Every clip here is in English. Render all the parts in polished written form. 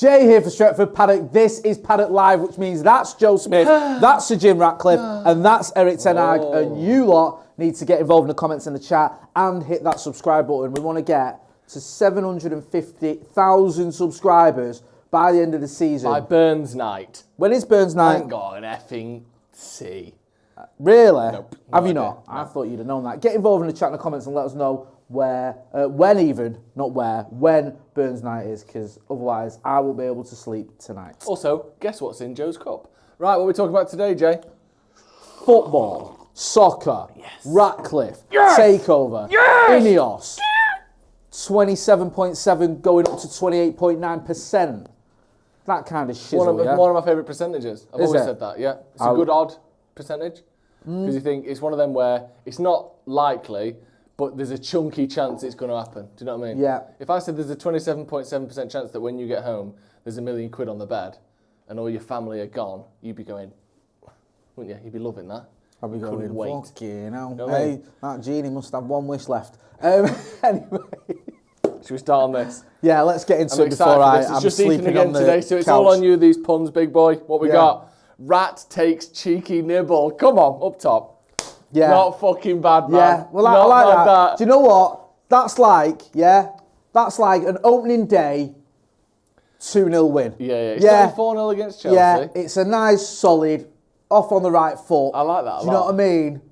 Jay here for Stretford, Paddock. This is Paddock Live, which means that's Joe Smith, that's Sir Jim Ratcliffe, and that's Eric Ten Hag. And you lot need to get involved in the comments in the chat and hit that subscribe button. We want to get to 750,000 subscribers by the end of the season. By Burns night. When is Burns night? I ain't got an effing C. Really? Nope. Have you not? No. I thought you'd have known that. Get involved in the chat in the comments and let us know when Burns night is, because otherwise I won't be able to sleep tonight. Also, guess what's in Joe's cup? Right, what are we talking about today, Jay? Football, soccer, Ratcliffe, Yes! takeover, Yes! Ineos, 27.7 going up to 28.9%. That kind of shizzle, yeah? One of my favourite percentages. I've always said that, yeah. It's a good odd percentage. Because you think it's one of them where it's not likely, but there's a chunky chance it's going to happen. Do you know what I mean? Yeah. If I said there's a 27.7% chance that when you get home, there's £1 million on the bed and all your family are gone, you'd be going, wouldn't you? You'd be loving that. I'd be going, wait. Fucking hell. You know Hey, that genie must have one wish left. Anyway. Should we start on this? Yeah, let's get into it before I'm just sleeping again on the today, so it's couch. all on you, these puns, big boy. What we got? Rat takes cheeky nibble. Come on, up top. Yeah. Not fucking bad, man. Yeah, well, I Not like bad, that. Do you know what? That's like an opening day 2-0 win. Yeah. It's not 4-0 against Chelsea. Yeah, it's a nice, solid, off on the right foot. I like that a Do you know lot. what I mean?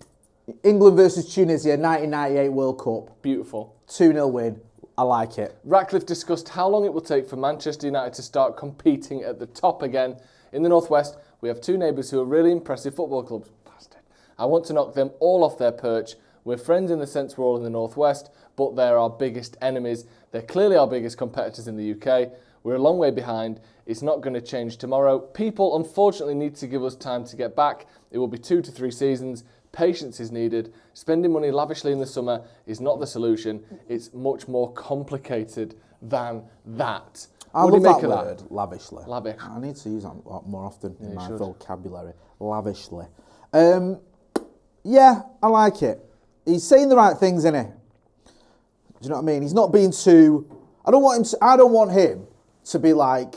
England versus Tunisia, 1998 World Cup. Beautiful. 2-0 win. I like it. Ratcliffe discussed how long it will take for Manchester United to start competing at the top again. In the Northwest, we have two neighbours who are really impressive football clubs. Bastard. I want to knock them all off their perch. We're friends in the sense we're all in the Northwest, but they're our biggest enemies. They're clearly our biggest competitors in the UK. We're a long way behind. It's not going to change tomorrow. People, unfortunately, need to give us time to get back. It will be 2 to 3 seasons. Patience is needed. Spending money lavishly in the summer is not the solution. It's much more complicated than that. I love that word, lavishly. Lavish. I need to use that more often in my should. vocabulary. Lavishly. Yeah, I like it. He's saying the right things, isn't he? Do you know what I mean? He's not being too... I don't want him to be like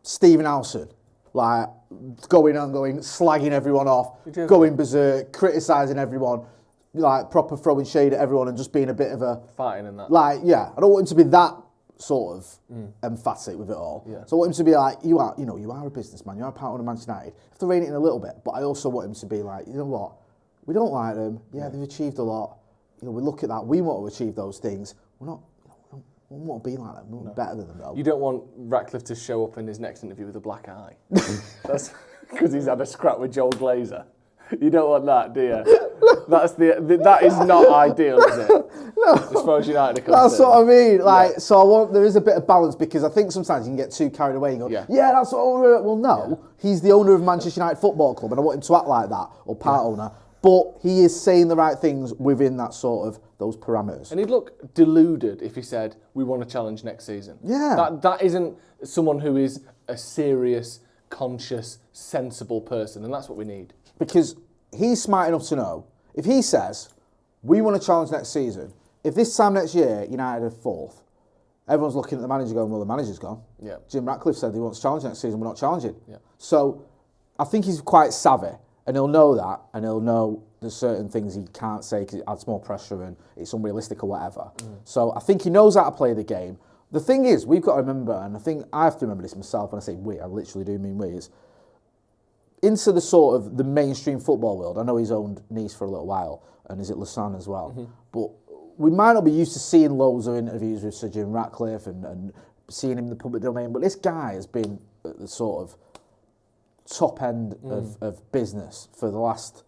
Stephen Alson, like going, slagging everyone off, going berserk, criticising everyone, like proper throwing shade at everyone and just being a bit of a... Fighting in that. Like, yeah, I don't want him to be that sort of emphatic with it all. Yeah. So I want him to be like, you are a businessman, you are part of Manchester United. You have to rein it in a little bit, but I also want him to be like, you know what, we don't like them, they've achieved a lot, we look at that, we want to achieve those things, we don't want to be like them, we want to be better than them though. You don't want Ratcliffe to show up in his next interview with a black eye. That's because he's had a scrap with Joel Glazer. You don't want that, do you? That is not ideal, is it? No. As far as United are concerned. That's what I mean. So there is a bit of balance, because I think sometimes you can get too carried away and go, yeah that's what we're... Well, no. He's the owner of Manchester United Football Club, and I want him to act like that, or part owner. But he is saying the right things within that sort of those parameters. And he'd look deluded if he said, we want to challenge next season. Yeah. That isn't someone who is a serious, conscious, sensible person, and that's what we need. Because he's smart enough to know, if he says, we want to challenge next season, if this time next year United are 4th, everyone's looking at the manager going, well, the manager's gone. Yeah. Jim Ratcliffe said he wants to challenge next season, we're not challenging. Yeah. So I think he's quite savvy, and he'll know that, and he'll know there's certain things he can't say because it adds more pressure and it's unrealistic or whatever. So I think he knows how to play the game. The thing is, we've got to remember, and I think I have to remember this myself when I say we, I literally do mean we, is into the sort of the mainstream football world. I know he's owned Nice for a little while, and is it Lausanne as well. But we might not be used to seeing loads of interviews with Sir Jim Ratcliffe and seeing him in the public domain, but this guy has been at the sort of top end of business for the last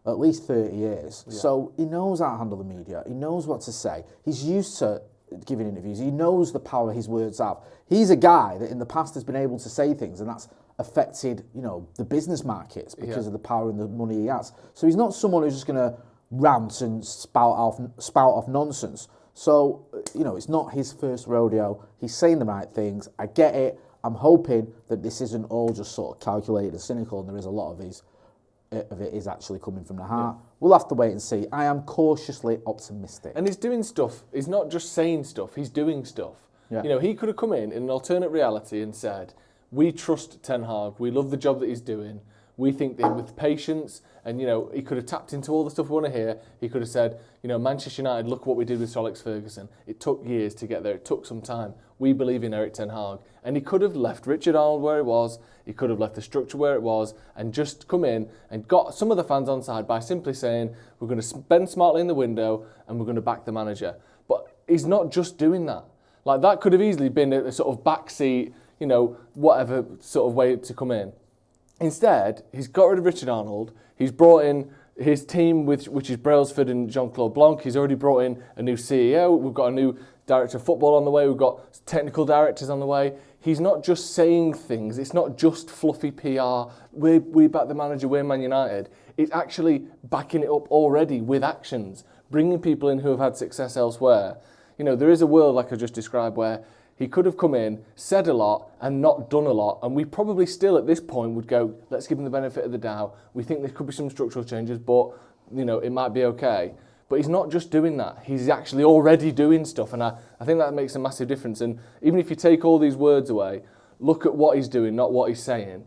at least 30 years. Yeah. So he knows how to handle the media. He knows what to say. He's used to giving interviews. He knows the power his words have. He's a guy that in the past has been able to say things, and that's affected, the business markets because of the power and the money he has. So he's not someone who's just going to rant and spout off nonsense. So, it's not his first rodeo. He's saying the right things. I get it. I'm hoping that this isn't all just sort of calculated and cynical, and there is a lot of it is actually coming from the heart. Yeah. We'll have to wait and see. I am cautiously optimistic. And he's doing stuff. He's not just saying stuff. He's doing stuff. Yeah. You know, he could have come in an alternate reality and said, we trust Ten Hag, we love the job that he's doing, we think that with patience, and, you know, he could have tapped into all the stuff we want to hear. He could have said, you know, Manchester United, look what we did with Sir Alex Ferguson. It took years to get there. It took some time. We believe in Erik Ten Hag. And he could have left Richard Arnold where it was. He could have left the structure where it was and just come in and got some of the fans on side by simply saying, we're going to spend smartly in the window and we're going to back the manager. But he's not just doing that. Like, that could have easily been a sort of backseat, you know, whatever sort of way to come in. Instead, he's got rid of Richard Arnold. He's brought in his team, which is Brailsford and Jean-Claude Blanc. He's already brought in a new CEO. We've got a new director of football on the way. We've got technical directors on the way. He's not just saying things. It's not just fluffy PR. We back the manager, we're Man United. It's actually backing it up already with actions, bringing people in who have had success elsewhere. You know, there is a world, like I just described, where he could have come in, said a lot, and not done a lot, and we probably still at this point would go, let's give him the benefit of the doubt. We think there could be some structural changes, but, you know, it might be okay. But he's not just doing that. He's actually already doing stuff, and I think that makes a massive difference. And even if you take all these words away, look at what he's doing, not what he's saying.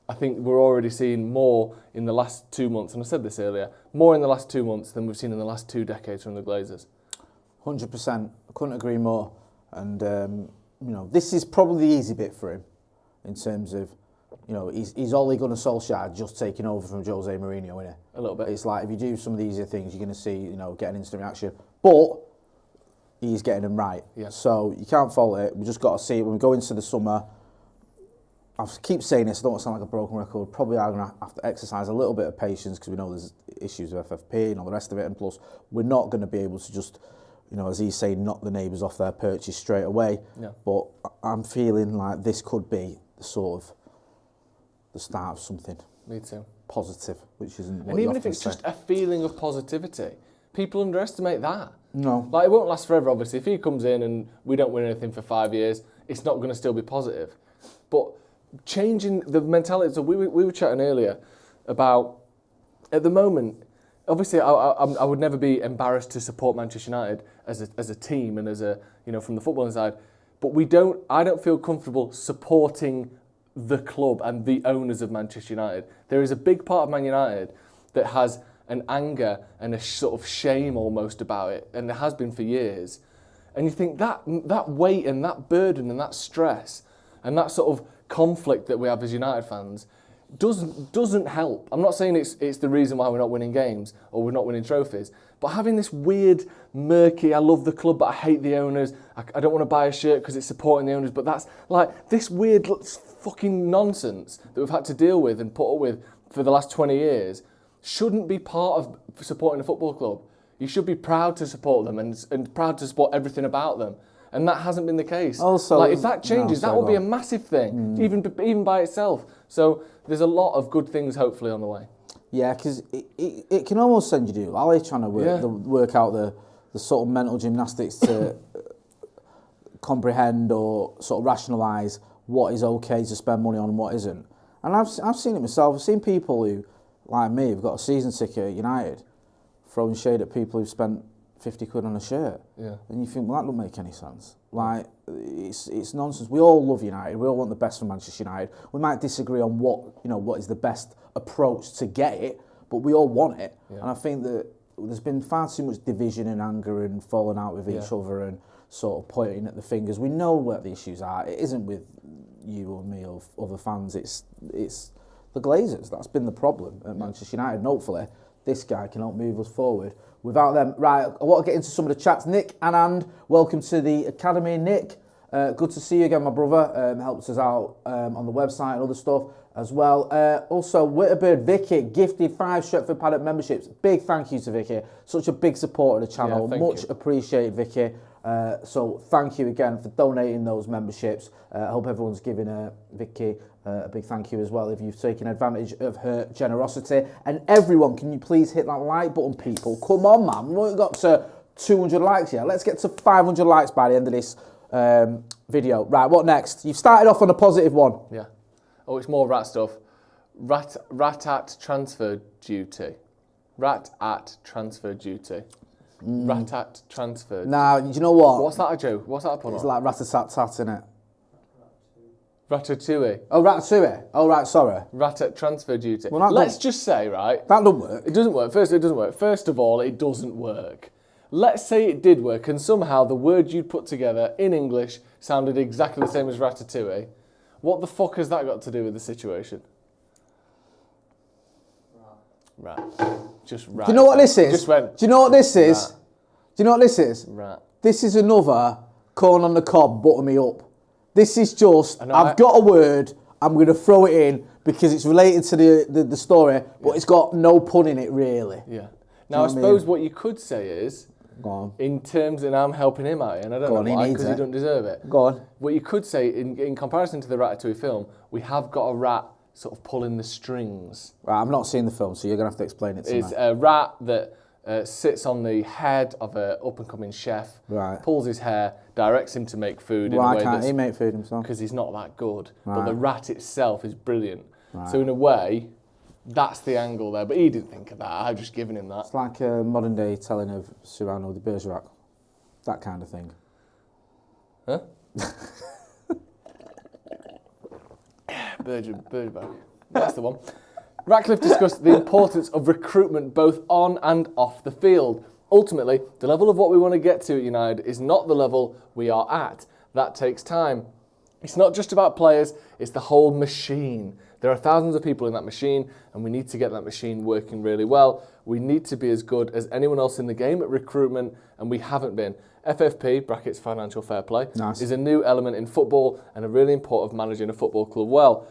I think we're already seeing more in the last 2 months, and I said this earlier, more in the last 2 months than we've seen in the last 2 decades from the Glazers. 100%. I couldn't agree more. And, you know, this is probably the easy bit for him in terms of, you know, he's Ole Gunnar Solskjaer just taking over from Jose Mourinho, isn't it? A little bit. It's like, if you do some of the easier things, you're going to see, you know, get an instant reaction. But he's getting them right. Yeah. So you can't fault it. We just got to see it. When we go into the summer, I keep saying this, I don't want to sound like a broken record, probably are going to have to exercise a little bit of patience because we know there's issues with FFP and all the rest of it. And plus, we're not going to be able to just, you know, as he's saying, knock the neighbours off their perches straight away. Yeah. But I'm feeling like this could be the sort of the start of something. Me too. Positive, which isn't what and even you if it's say. just a feeling of positivity, people underestimate that. No. Like, it won't last forever, obviously. If he comes in and we don't win anything for 5 years, it's not going to still be positive. But changing the mentality, so we were chatting earlier about, at the moment, obviously, I would never be embarrassed to support Manchester United as a team and as a, you know, from the footballing side. But I don't feel comfortable supporting the club and the owners of Manchester United. There is a big part of Man United that has an anger and a sort of shame almost about it, and there has been for years. And you think that weight and that burden and that stress and that sort of conflict that we have as United fans doesn't help. I'm not saying it's the reason why we're not winning games or we're not winning trophies, but having this weird, murky, I love the club but I hate the owners, I don't want to buy a shirt because it's supporting the owners, but that's like this weird fucking nonsense that we've had to deal with and put up with for the last 20 years shouldn't be part of supporting a football club. You should be proud to support them and proud to support everything about them. And that hasn't been the case. Also, like, if that changes, that would be a massive thing, even by itself. So there's a lot of good things hopefully on the way. Yeah, because it can almost send you to Ali trying to work out the sort of mental gymnastics to comprehend or sort of rationalise what is okay to spend money on and what isn't. And I've seen it myself. I've seen people who, like me, have got a season ticket at United, throwing shade at people who've spent 50 quid on a shirt. Yeah. And you think, well, that doesn't make any sense. Like, it's nonsense. We all love United. We all want the best for Manchester United. We might disagree on what is the best approach to get it, but we all want it. Yeah. And I think that there's been far too much division and anger and falling out with each other and sort of pointing at the fingers. We know what the issues are. It isn't with you or me or other fans. It's the Glazers. That's been the problem at Manchester United. And hopefully this guy can help move us forward. Without them, right, I want to get into some of the chats. Nick Anand, welcome to the Academy. Nick, good to see you again, my brother. Helps us out on the website and other stuff as well. Also, Witterbird Vicky gifted 5 Stretford Paddock memberships. Big thank you to Vicky. Such a big supporter of the channel. Much appreciated, Vicky. So thank you again for donating those memberships. I hope everyone's giving Vicky a big thank you as well if you've taken advantage of her generosity. And everyone, can you please hit that like button, people? Come on, man. We've only got to 200 likes here. Let's get to 500 likes by the end of this video. Right, what next? You've started off on a positive one. Yeah. Oh, it's more rat stuff. Rat at transfer duty. Rat at transfer duty. Ratat transferred. Now, do you know what? What's that a joke? What's that a pun on? It's like rat-a-tat-tat, innit? Ratatouille. Oh, Ratatouille. Oh, right, sorry. Ratat transfer duty. Well, Let's just say, right? That doesn't work. It doesn't work. First, it doesn't work. First of all, it doesn't work. Let's say it did work, and somehow the word you'd put together in English sounded exactly the same as ratatouille. What the fuck has that got to do with the situation? Rat. Just rat. Do you know what this is? Just went, do you know what this is? Rat. Do you know what this is? Rat. This is another corn on the cob, butter me up. This is just, I've got a word, I'm going to throw it in because it's related to the story, but it's got no pun in it, really. Yeah. Now, I suppose what you could say is, go on. In terms, and I'm helping him out, and I don't know why, because he doesn't deserve it. Go on. What you could say, in comparison to the Ratatouille film, we have got a rat sort of pulling the strings. Right, I've not seen the film, so you're going to have to explain it to me. It's a rat that sits on the head of an up-and-coming chef, pulls his hair, directs him to make food. Why can't he make food himself? Because he's not that good. But the rat itself is brilliant. Right. So in a way, that's the angle there. But he didn't think of that. I've just given him that. It's like a modern-day telling of Cyrano de Bergerac. That kind of thing. Huh? Bergerac. That's the one. Ratcliffe discussed the importance of recruitment both on and off the field. Ultimately, the level of what we want to get to at United is not the level we are at. That takes time. It's not just about players, it's the whole machine. There are thousands of people in that machine, and we need to get that machine working really well. We need to be as good as anyone else in the game at recruitment, and we haven't been. FFP, brackets financial fair play, is a new element in football and a really important of managing a football club well.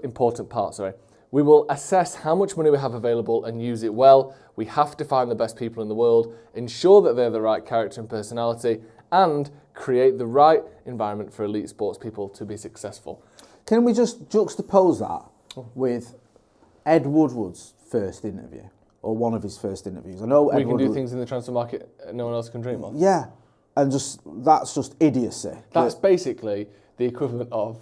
Important part, sorry. We will assess how much money we have available and use it well. We have to find the best people in the world, ensure that they're the right character and personality, and create the right environment for elite sports people to be successful. Can we just juxtapose that with Ed Woodward's first interview, or one of his first interviews? I know we can do things in the transfer market no one else can dream of. Yeah, and that's just idiocy. That's basically the equivalent of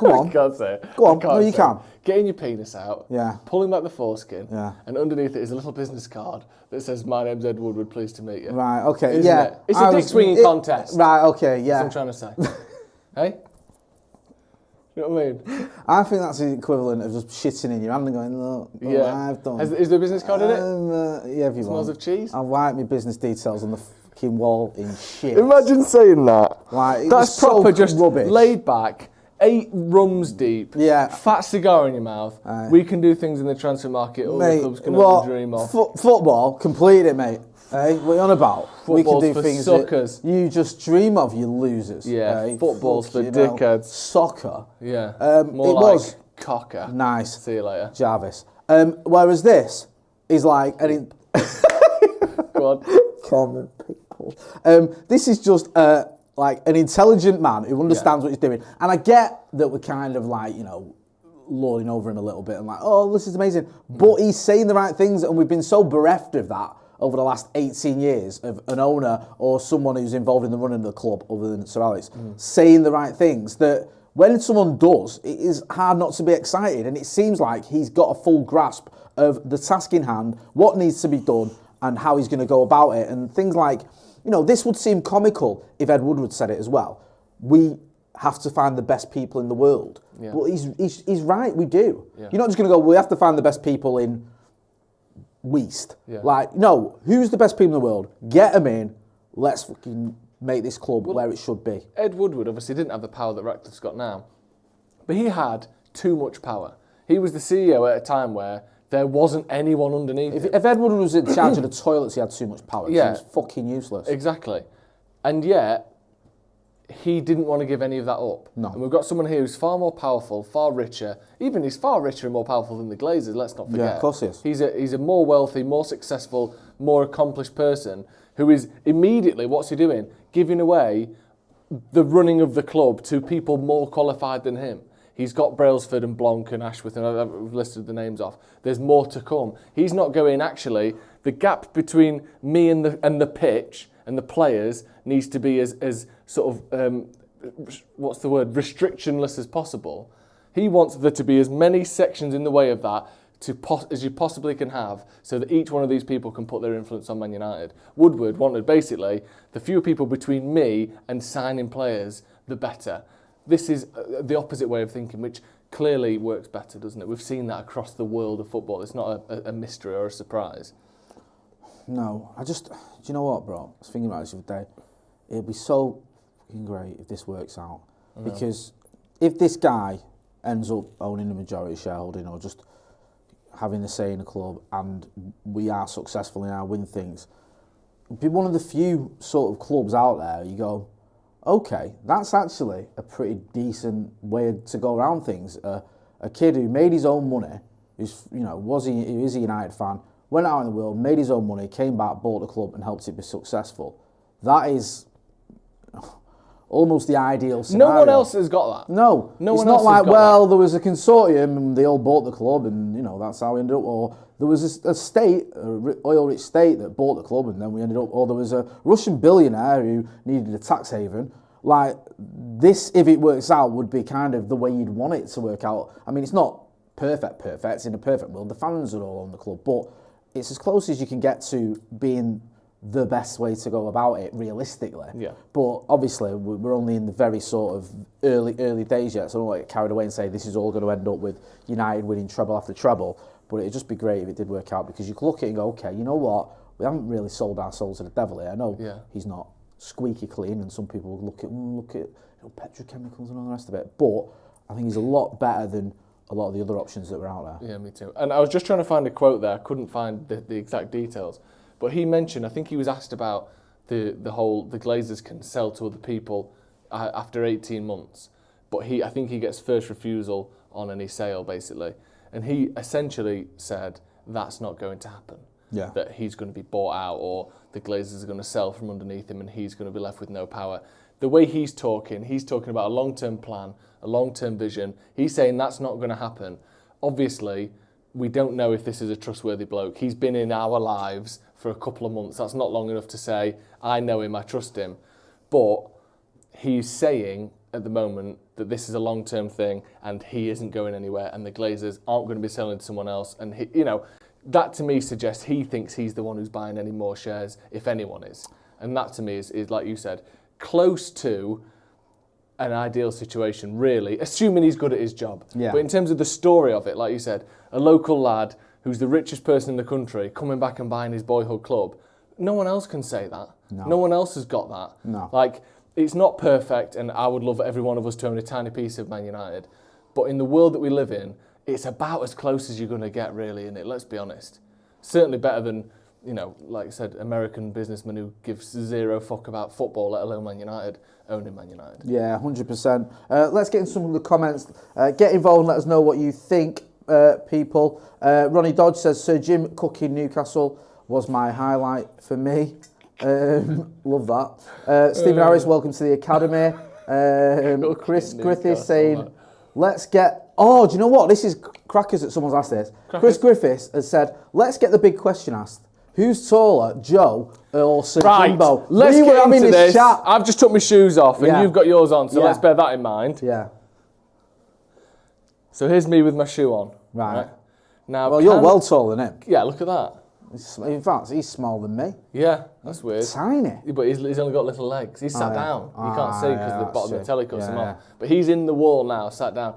Go on. I can't say it. Go on. No, you can. Getting your penis out, pulling back the foreskin, and underneath it is a little business card that says, "My name's Ed Woodward, pleased to meet you." Right, okay, Isn't it? It's a dick swinging contest. Right, okay, yeah. That's what I'm trying to say. Hey? You know what I mean? I think that's the equivalent of just shitting in your hand and going, look what I've done. Is there a business card in it? Yeah, if you Smells of cheese? I'll write my business details on the fucking wall in shit. Imagine saying that. Like, that's proper, just rubbish. Laid back. 8 rums deep, fat cigar in your mouth. We can do things in the transfer market all the clubs can only dream of. Football, complete it, mate. Hey, what are you on about? Football's we can do for things suckers. that you just dream of, you losers. Yeah, hey? football's for dickheads. Soccer. Yeah, more like cocker. Nice. See you later. Jarvis. Whereas this is like... Go on. Common people. This is just... like an intelligent man who understands what he's doing. And I get that we're kind of like, lording over him a little bit and like, oh, this is amazing. But he's saying the right things, and we've been so bereft of that over the last 18 years of an owner or someone who's involved in the running of the club, other than Sir Alex, saying the right things, that when someone does, it is hard not to be excited. And it seems like he's got a full grasp of the task in hand, what needs to be done, and how he's going to go about it. And things like... this would seem comical if Ed Woodward said it as well. We have to find the best people in the world. Yeah. But he's right, we do. Yeah. You're not just going to go, we have to find the best people in Weast. Yeah. Like, no, who's the best people in the world? Get them in. Let's fucking make this club where it should be. Ed Woodward obviously didn't have the power that Ratcliffe's got now. But he had too much power. He was the CEO at a time where there wasn't anyone underneath him. If Ed Woodward was in charge of the toilets, he had too much power. Yeah. He was fucking useless. Exactly. And yet, he didn't want to give any of that up. No. And we've got someone here who's far more powerful, far richer. Even he's far richer and more powerful than the Glazers, let's not forget. Yeah, of course he is. He's a more wealthy, more successful, more accomplished person who is immediately, what's he doing? Giving away the running of the club to people more qualified than him. He's got Brailsford and Blanc and Ashworth, and I've listed the names off. There's more to come. He's not going, actually, the gap between me and the pitch and the players needs to be as sort of, what's the word, restrictionless as possible. He wants there to be as many sections in the way of that as you possibly can have, so that each one of these people can put their influence on Man United. Woodward wanted basically the fewer people between me and signing players, the better. This is the opposite way of thinking, which clearly works better, doesn't it? We've seen that across the world of football. It's not a mystery or a surprise. No, do you know what, bro? I was thinking about this the other day. It'd be so fucking great if this works out. Because if this guy ends up owning a majority shareholding or just having a say in the club and we are successful in our win things, it'd be one of the few sort of clubs out there you go, okay, that's actually a pretty decent way to go around things. A kid who made his own money, he is a United fan, went out in the world, made his own money, came back, bought the club and helped it be successful. That is almost the ideal scenario. No one else has got that. No it's not like, well, there was a consortium and they all bought the club and, that's how we ended up. Or there was a state, an oil-rich state that bought the club and then we ended up, or there was a Russian billionaire who needed a tax haven. Like, this, if it works out, would be kind of the way you'd want it to work out. I mean, it's not perfect. In a perfect world, the fans are all on the club, but it's as close as you can get to being the best way to go about it realistically. Yeah. But obviously we're only in the very sort of early days yet, so I don't want to get carried away and say this is all going to end up with United winning treble after treble. But it'd just be great if it did work out, because you could look at it and go, okay, you know what? We haven't really sold our souls to the devil here. I know he's not squeaky clean, and some people would look at petrochemicals and all the rest of it. But I think he's a lot better than a lot of the other options that were out there. Yeah, me too. And I was just trying to find a quote there. I couldn't find the exact details. But he mentioned, I think he was asked about the Glazers can sell to other people after 18 months. But I think he gets first refusal on any sale, basically. And he essentially said that's not going to happen. Yeah. That he's going to be bought out, or the Glazers are going to sell from underneath him and he's going to be left with no power. The way he's talking about a long-term plan, a long-term vision. He's saying that's not going to happen. Obviously, we don't know if this is a trustworthy bloke. He's been in our lives for a couple of months. That's not long enough to say, I know him, I trust him. But he's saying at the moment that this is a long-term thing and he isn't going anywhere and the Glazers aren't going to be selling to someone else. And, that to me suggests he thinks he's the one who's buying any more shares, if anyone is. And that to me is like you said, close to an ideal situation, really, assuming he's good at his job. Yeah. But in terms of the story of it, like you said, a local lad who's the richest person in the country coming back and buying his boyhood club, no one else can say that. No one else has got that. No. Like, it's not perfect, and I would love every one of us to own a tiny piece of Man United. But in the world that we live in, it's about as close as you're going to get, really, isn't it? Let's be honest. Certainly better than, like I said, American businessman who gives zero fuck about football, let alone Man United, owning Man United. Yeah, 100%. Let's get in some of the comments. Get involved and let us know what you think, people. Ronnie Dodge says, Sir Jim cooking Newcastle was my highlight for me. Love that. Stephen Harris, welcome to the academy. Chris Griffiths saying, let's get... Oh, do you know what? This is crackers that someone's asked this. Chris Griffiths has said, let's get the big question asked. Who's taller, Joe or Sir Jimbo? Let's get into this. Chat. I've just took my shoes off and you've got yours on, so let's bear that in mind. Yeah. So here's me with my shoe on. Right. Now, well, you're well taller than him. Yeah, look at that. In fact, he's smaller than me. Yeah, that's weird. Tiny. But he's only got little legs. He's sat down. You can't see because the bottom of the telly cuts him off. But he's in the wall now, sat down.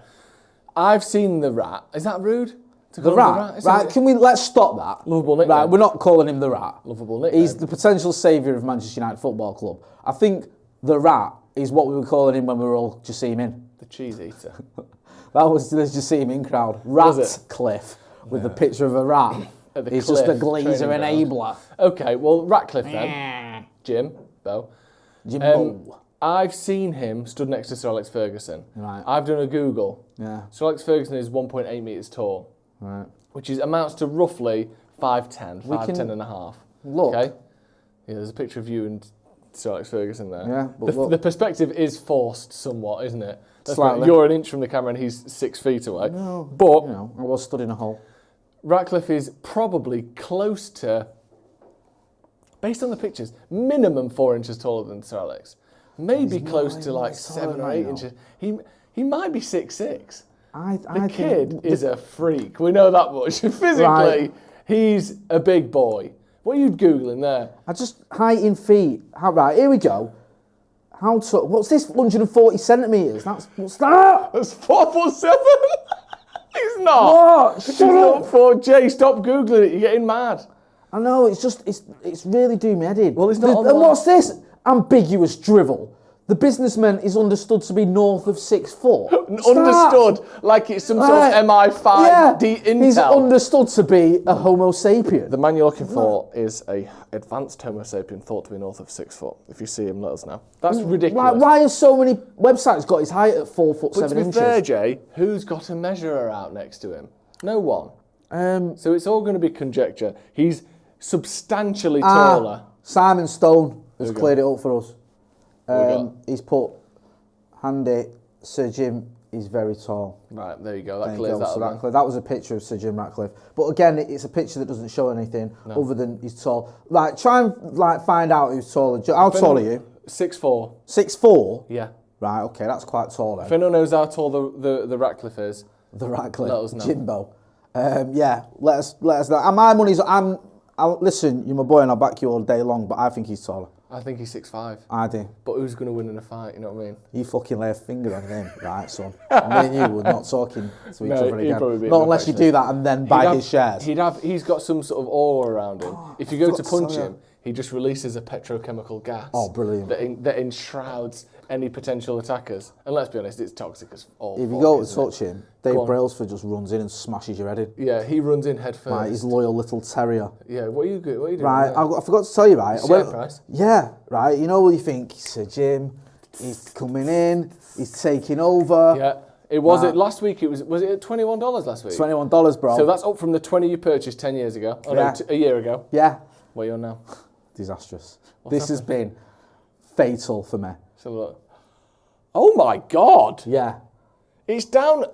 I've seen the Rat. Is that rude? The Rat? Right, let's stop that. Lovable nickname. Right, we're not calling him the Rat. Lovable nickname. He's the potential saviour of Manchester United Football Club. I think the Rat is what we were calling him when we were all Jassim in. The cheese eater. That was the Jassim in crowd. Ratcliffe with the picture of a rat. He's just a Glazer enabler. Okay, well, Ratcliffe then. Jim, though. Jimbo. I've seen him stood next to Sir Alex Ferguson. Right. I've done a Google. Yeah. Sir Alex Ferguson is 1.8 metres tall. Right. Which amounts to roughly 5'10", 5'10 and a half. Look. Okay? Yeah, there's a picture of you and Sir Alex Ferguson there. Yeah, but the perspective is forced somewhat, isn't it? Slightly. You're an inch from the camera and he's 6 feet away. No, but I was stood in a hole. Ratcliffe is probably close to, based on the pictures, minimum 4 inches taller than Sir Alex. Maybe close to like 7 or 8 inches. He might be 6'6". The kid is a freak. We know that much. Physically, he's a big boy. What are you Googling there? Height in feet. Right, here we go. What's this, 140 centimetres? What's that? That's 4'7". He's not. What? Shut up. Jay, stop Googling it. You're getting mad. I know, it's really doing me head in. Well, it's not And what's this? Ambiguous drivel. The businessman is understood to be north of 6 foot. Understood, like it's some sort of MI5 intel. He's understood to be a Homo sapien. The man you're looking for is a advanced Homo sapien thought to be north of 6 foot. If you see him, let us know. That's ridiculous. Why have so many websites got his height at 4 foot 7 inches? To be fair, Jay, who's got a measurer out next to him? No one. So it's all going to be conjecture. He's substantially taller. Simon Stone has cleared it up for us. He's put handy. Sir Jim is very tall. Right, there you go. That clears that up. That was a picture of Sir Jim Ratcliffe. But again, it's a picture that doesn't show anything other than he's tall. Try and find out who's taller. How tall are you? 6'4". 6'4"? Yeah. Right, okay, that's quite tall then. If anyone knows how tall the Ratcliffe is, the Ratcliffe, let us know. Jimbo. Let us know. And my money's. Listen, you're my boy, and I'll back you all day long. But I think he's taller. I think he's 6'5". I do. But who's going to win in a fight, you know what I mean? You fucking lay a finger on him, right, son? Me and you were not talking to each other again. Not unless you do that and then buy his shares. He's got some sort of aura around him. If you go to punch him, he just releases a petrochemical gas. Oh, brilliant. That enshrouds any potential attackers. And let's be honest, it's toxic as all If you go to touch him, Dave Brailsford just runs in and smashes your head in. Yeah, he runs in head first. Right, his loyal little terrier. Yeah, what are you doing? Right, I forgot to tell you, right? Share price? Yeah, right, you know what you think, Sir Jim, he's coming in, he's taking over. Yeah. It was it last week. Was it at $21 last week? $21, bro. So that's up from the 20 you purchased 10 years ago. Oh no, a year ago. Yeah. What are you on now? Disastrous. This has been fatal for me. So look. Oh my God. Yeah. It's down.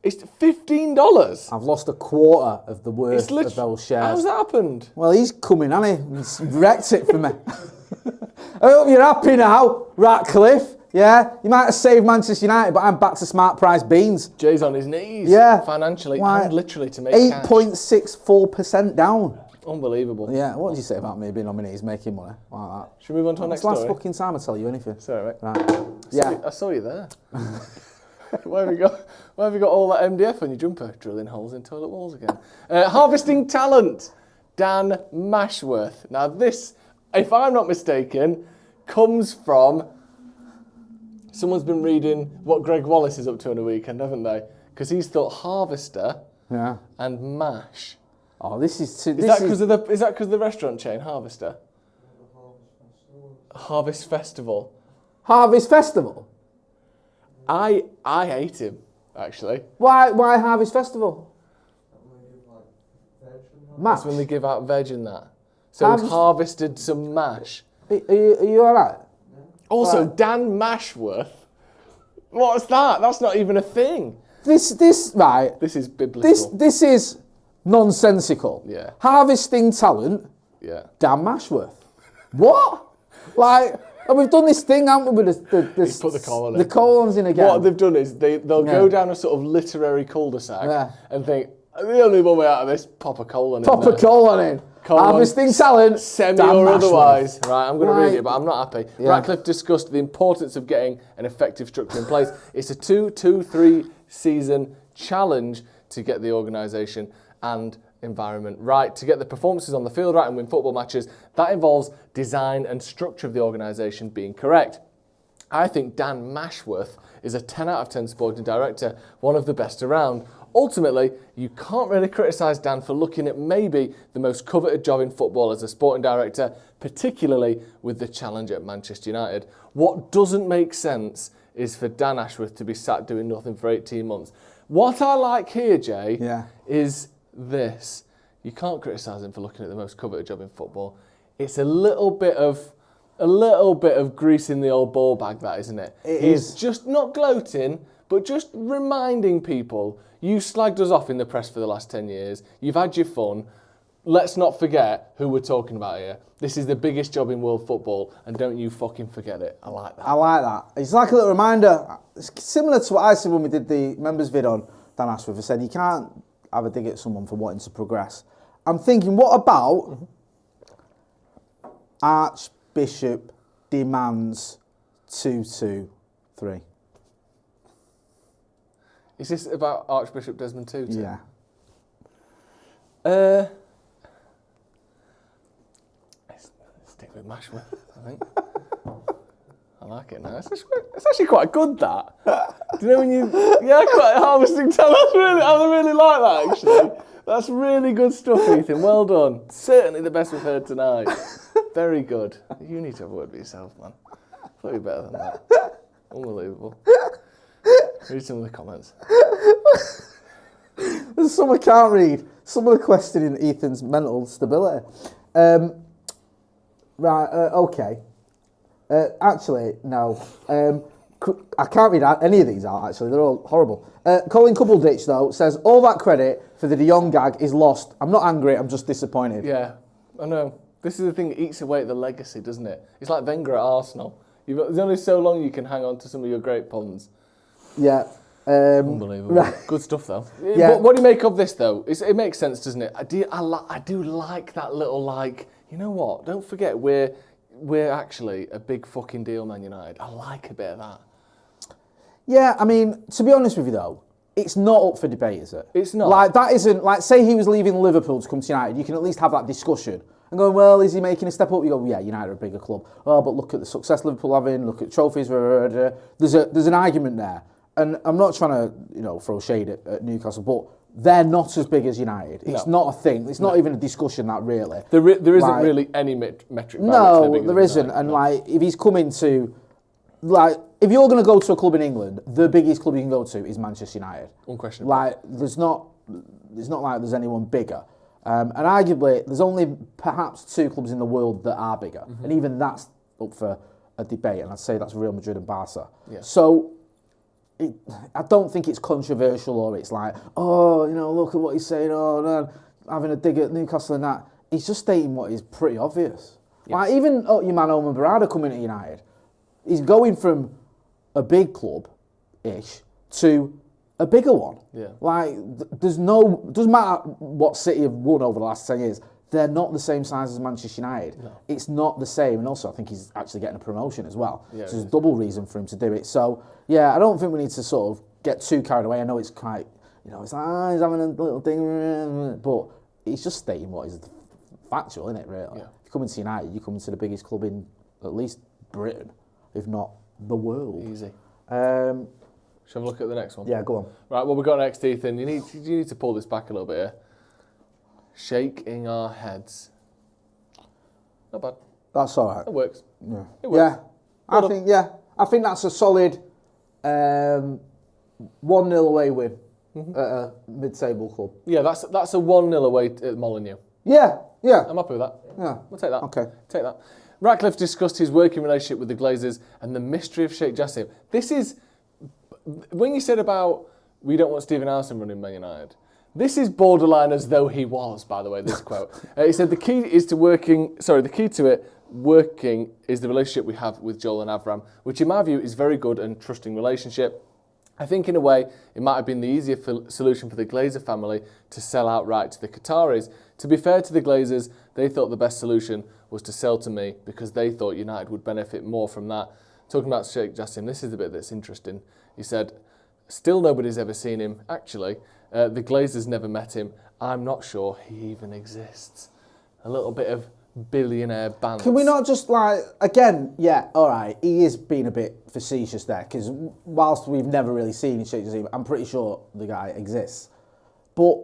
It's $15. I've lost a quarter of the worth of those shares. How's that happened? Well, he's coming, hasn't he? He's wrecked it for me. I hope you're happy now, Ratcliffe. Yeah, you might have saved Manchester United, but I'm back to smart price beans. Jay's on his knees. Yeah. Financially and literally to make cash. 8.64% down. Unbelievable. Yeah, what did you say about me being on my knees making money like that? Should we move on to our next story? Last fucking time I tell you anything. Sorry, mate. Right. Yeah. I saw you there. Why have you got all that MDF on your jumper? Drilling holes in toilet walls again. Harvesting talent. Dan Mashworth. Now this, if I'm not mistaken, comes from... Someone's been reading what Greg Wallace is up to on a weekend, haven't they? Because he's thought harvester and mash. Oh, this is... Is that because of the restaurant chain, Harvester? Harvest Festival. Harvest Festival? I hate him, actually. Why Harvest Festival? Mash? That's when they give out veg and that. So we've harvested some mash. Are you alright? Also, Dan Mashworth. What's that? That's not even a thing. This right. This is biblical. This is nonsensical. Yeah. Harvesting talent. Yeah. Dan Mashworth. What? Like, and we've done this thing, haven't we? With He's put the colon in. The colons in again. What they've done is they'll go down a sort of literary cul-de-sac and think, the only one way out of this, pop a colon in. Pop a colon in. Harvesting talent, semi or otherwise. Right, I'm going to read it, but I'm not happy. Yeah. Ratcliffe discussed the importance of getting an effective structure in place. It's a 2-3 season challenge to get the organisation and environment right, to get the performances on the field right and win football matches. That involves design and structure of the organisation being correct. I think Dan Mashworth is a 10 out of 10 sporting director, one of the best around. Ultimately, you can't really criticise Dan for looking at maybe the most coveted job in football as a sporting director, particularly with the challenge at Manchester United. What doesn't make sense is for Dan Ashworth to be sat doing nothing for 18 months. What I like here, Jay, is this. You can't criticise him for looking at the most coveted job in football. It's a little bit of grease in the old ball bag, that, isn't it? He's just not gloating, but just reminding people, you slagged us off in the press for the last 10 years. You've had your fun. Let's not forget who we're talking about here. This is the biggest job in world football, and don't you fucking forget it. I like that. I like that. It's like a little reminder. It's similar to what I said when we did the members vid on Dan Ashworth has said you can't have a dig at someone for wanting to progress. I'm thinking, what about Archbishop demands 2-2-3? Is this about Archbishop Desmond Tutu? Yeah. Stick with Ashworth, I think. I like it now. It's actually quite good, that. Do you know when you... Yeah, quite harvesting time. I really like that, actually. That's really good stuff, Ethan. Well done. Certainly the best we've heard tonight. Very good. You need to have a word with yourself, man. I thought you were better than that. Unbelievable. Read some of the comments. There's some I can't read. Some are questioning Ethan's mental stability. Okay. Actually, no. I can't read any of these out, actually. They're all horrible. Colin Coupleditch, though, says, all that credit for the De Jong gag is lost. I'm not angry, I'm just disappointed. Yeah, I know. This is the thing that eats away at the legacy, doesn't it? It's like Wenger at Arsenal. There's only so long you can hang on to some of your great puns. Yeah. Unbelievable. Right. Good stuff, though. Yeah. What do you make of this, though? It makes sense, doesn't it? I do like that little, you know what? Don't forget, we're actually a big fucking deal, Man United. I like a bit of that. Yeah, I mean, to be honest with you, though, it's not up for debate, is it? It's not. That isn't, say he was leaving Liverpool to come to United, you can at least have that discussion. And going, well, is he making a step up? You go, yeah, United are a bigger club. Oh, but look at the success Liverpool having, look at trophies. There's an argument there. And I'm not trying to, throw shade at Newcastle, but they're not as big as United. It's not a thing. It's not even a discussion, that really. There isn't really any metric. No, there isn't. United. And if he's coming to, if you're going to go to a club in England, the biggest club you can go to is Manchester United. Unquestionably. It's not like there's anyone bigger. And arguably, there's only perhaps 2 clubs in the world that are bigger. Mm-hmm. And even that's up for a debate. And I'd say that's Real Madrid and Barca. Yeah. So I don't think it's controversial or it's like, look at what he's saying, no, having a dig at Newcastle and that. He's just stating what is pretty obvious. Yes. Even your man Omar Berrada coming to United, he's going from a big club-ish to a bigger one. Yeah. Doesn't matter what City have won over the last 10 years, they're not the same size as Manchester United. No. It's not the same. And also, I think he's actually getting a promotion as well. Yeah, so there's a double reason for him to do it. So, yeah, I don't think we need to sort of get too carried away. I know it's quite, it's like, he's having a little thing. But he's just stating what is factual, isn't it, really? Yeah. If you come into United, you come into the biggest club in at least Britain, if not the world. Easy. Shall we have a look at the next one? Yeah, go on. Right, what we got next, Ethan? You need to pull this back a little bit here. Shaking our heads. Not bad. That's all right. It works. Yeah. It works. Yeah. I think that's a solid 1-0 away win at a mid-table club. Yeah, that's a 1-0 away at Molineux. Yeah. I'm happy with that. Yeah. We'll take that. Okay. Take that. Ratcliffe discussed his working relationship with the Glazers and the mystery of Sheikh Jassim. This is, when you said about we don't want Stephen Alison running Man United, this is borderline as though he was, by the way, this quote. He said the key to it, working, is the relationship we have with Joel and Avram, which in my view is very good and trusting relationship. I think in a way it might have been the easier solution for the Glazer family to sell outright to the Qataris. To be fair to the Glazers, they thought the best solution was to sell to me because they thought United would benefit more from that. Talking about Sheikh Jassim, this is the bit that's interesting. He said, still nobody's ever seen him, actually. The Glazers never met him. I'm not sure he even exists. A little bit of billionaire banter. Can we not just again, yeah, all right, he is being a bit facetious there, because whilst we've never really seen Sheikh Jassim, I'm pretty sure the guy exists. But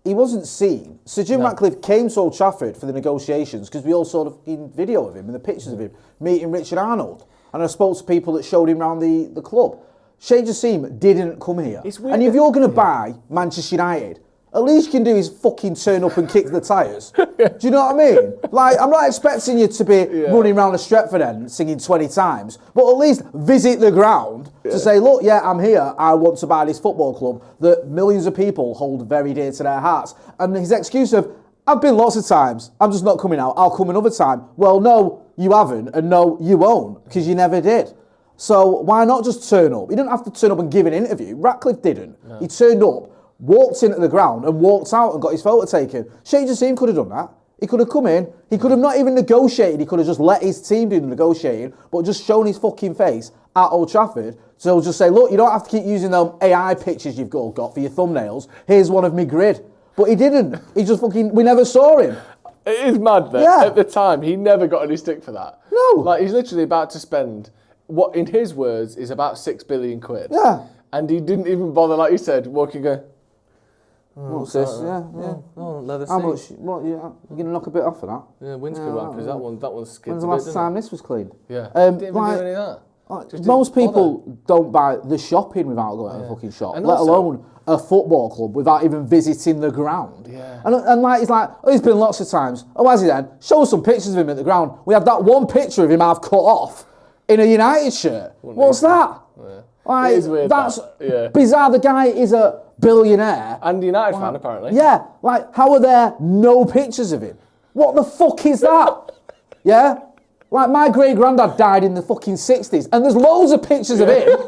he wasn't seen. Sir Jim Ratcliffe came to Old Trafford for the negotiations because we all saw the video of him and the pictures of him meeting Richard Arnold. And I spoke to people that showed him around the club. Sheikh Jassim didn't come here. And if you're going to buy Manchester United, at least you can do is fucking turn up and kick the tyres. Do you know what I mean? I'm not expecting you to be running around a Stretford end singing 20 times, but at least visit the ground to say, look, I'm here, I want to buy this football club that millions of people hold very dear to their hearts. And his excuse of, I've been lots of times, I'm just not coming out, I'll come another time. Well, no, you haven't, and no, you won't, because you never did. So why not just turn up? He didn't have to turn up and give an interview. Ratcliffe didn't. No. He turned up, walked into the ground and walked out and got his photo taken. Sheikh Jassim could have done that. He could have come in. He could have not even negotiated. He could have just let his team do the negotiating, but just shown his fucking face at Old Trafford. So just say, look, you don't have to keep using them AI pictures you've got for your thumbnails. Here's one of me grid. But he didn't. He just fucking, we never saw him. It is mad that at the time, he never got any stick for that. No. Like, he's literally about to spend what, in his words, is about 6 billion quid. Yeah. And he didn't even bother, like you said, walking go, what's this? Yeah. oh, leather How seats. much? What? You're going to knock a bit off of that? Yeah, windscreen wipers. That one's skids. When's the last time this was cleaned? Yeah. Didn't even do any of that. Most people don't buy the shopping without going to the fucking shop, and let alone a football club without even visiting the ground. Yeah. And like, he's like, oh, he's been lots of times. Oh, has he then? Show us some pictures of him at the ground. We had that one picture of him I've cut off in a United shirt. What's that? Yeah. Like, it is weird. That's bizarre. The guy is a billionaire. And a United fan, apparently. Yeah. Like, how are there no pictures of him? What the fuck is that? Yeah? Like, my great-granddad died in the fucking 60s, and there's loads of pictures of him.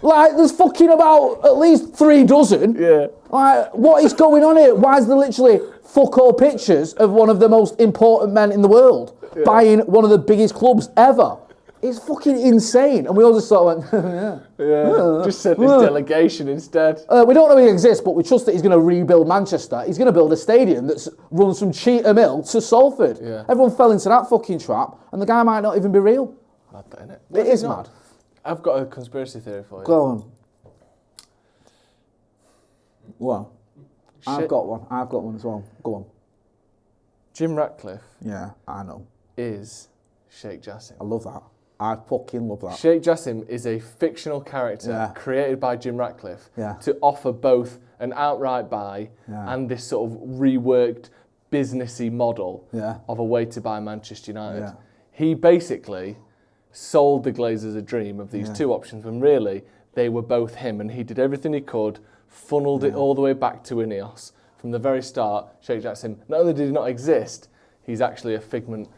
Like, there's fucking about at least 3 dozen. Yeah. Like, what is going on here? Why is there literally fuck all pictures of one of the most important men in the world buying one of the biggest clubs ever? It's fucking insane. And we all just sort of went, Just sent this delegation instead. we don't know he exists, but we trust that he's going to rebuild Manchester. He's going to build a stadium that runs from Cheetham Hill to Salford. Yeah. Everyone fell into that fucking trap, and the guy might not even be real. Mad, isn't it? It is mad. I've got a conspiracy theory for you. Go on. Well, I've got one as well. Go on. Jim Ratcliffe Yeah, I know. is Sheikh Jassim. I love that. I fucking love that. Sheikh Jassim is a fictional character created by Jim Ratcliffe to offer both an outright buy and this sort of reworked businessy model of a way to buy Manchester United. Yeah. He basically sold the Glazers a dream of these two options when really they were both him, and he did everything he could, funneled it all the way back to Ineos. From the very start, Sheikh Jassim, not only did he not exist, he's actually a figment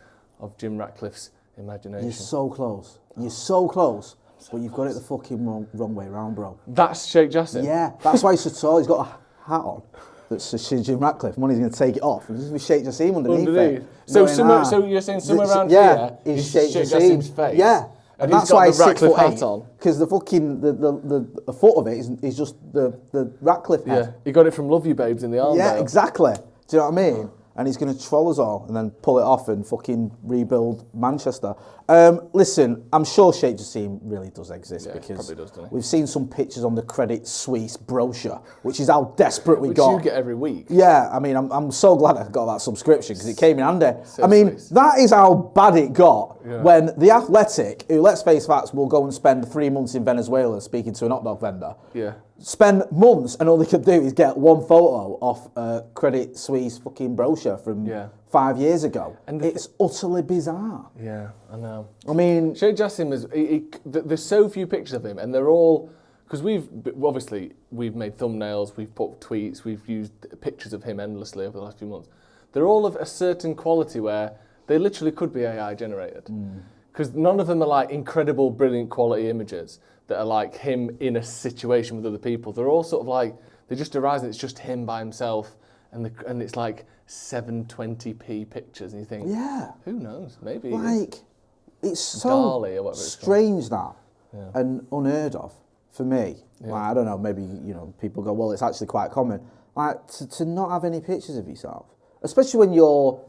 of Jim Ratcliffe's imagination. You're so close. You're so close. But you've got it the fucking wrong way round, bro. That's Sheikh Jassim? Yeah, that's why he's so tall. He's got a hat on that's Sir Jim Ratcliffe. Money's going to take it off. And there's going to be Sheikh Jassim underneath it. So you're saying somewhere around here is Sheikh Jassim's face? Yeah. And that's why he's got the 6'8" hat on. Because the fucking the foot of it is just the Ratcliffe head. Yeah, he got it from Love You Babes in the arm. Yeah, exactly. Do you know what I mean? And he's going to troll us all and then pull it off and fucking rebuild Manchester. Listen, I'm sure Sheikh Jassim really does exist because probably does, doesn't he? We've seen some pictures on the Credit Suisse brochure, which is how desperate we Which got. you get every week. Yeah, I mean, I'm so glad I got that subscription because it came in handy. So I mean, Swiss. that is how bad it got when the Athletic, who, let's face facts, will go and spend 3 months in Venezuela speaking to an hot dog vendor. Yeah. Spend months and all they could do is get one photo off a Credit Suisse fucking brochure from 5 years ago. And it's utterly bizarre. Yeah, I know. I mean, Sheikh Jassim is. There's so few pictures of him, and they're all because we've made thumbnails, we've put tweets, we've used pictures of him endlessly over the last few months. They're all of a certain quality where they literally could be AI generated. Because none of them are like incredible, brilliant quality images that are like him in a situation with other people. They're all sort of like, they just arise and it's just him by himself and it's like 720p pictures and you think, who knows, maybe it's so Dali or whatever strange that and unheard of for me. Like, I don't know, maybe, people go, well, it's actually quite common. Like, to not have any pictures of yourself, especially when you're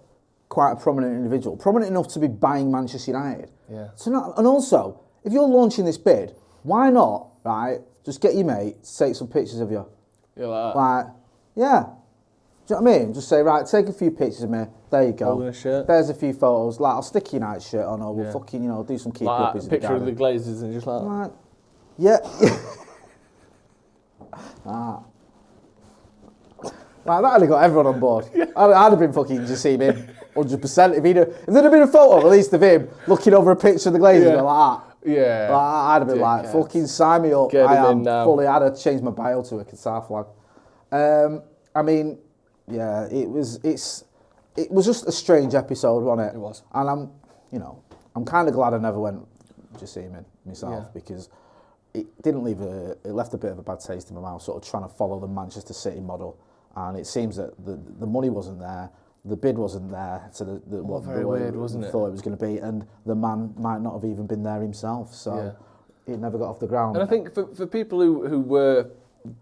quite a prominent individual, prominent enough to be buying Manchester United. Yeah. And also, if you're launching this bid, why not, right, just get your mate to take some pictures of you. Yeah, like that. Like, yeah. Do you know what I mean? Just say, right, take a few pictures of me. There you go. Holding a shirt. There's a few photos. Like, I'll stick your United shirt on, or we'll fucking, do some keep like uppies. A picture of the Glazers and just like yeah. Like, that'd have got everyone on board. I'd have been fucking Jassim in 100%. If there'd have been a photo, at least, of him looking over a picture of the Glazers like that. Yeah. Like, I'd have been like, fucking sign me up. Get I him am in now. fully. I'd have changed my bio to a Qatar flag. I mean, yeah, it was just a strange episode, wasn't it? It was. And I'm kind of glad I never went Jassim in myself because it didn't leave it left a bit of a bad taste in my mouth, sort of trying to follow the Manchester City model, and it seems that the money wasn't there, the bid wasn't there to what very weird, wasn't it? Thought it was going to be, and the man might not have even been there himself, so it never got off the ground. And I think for people who were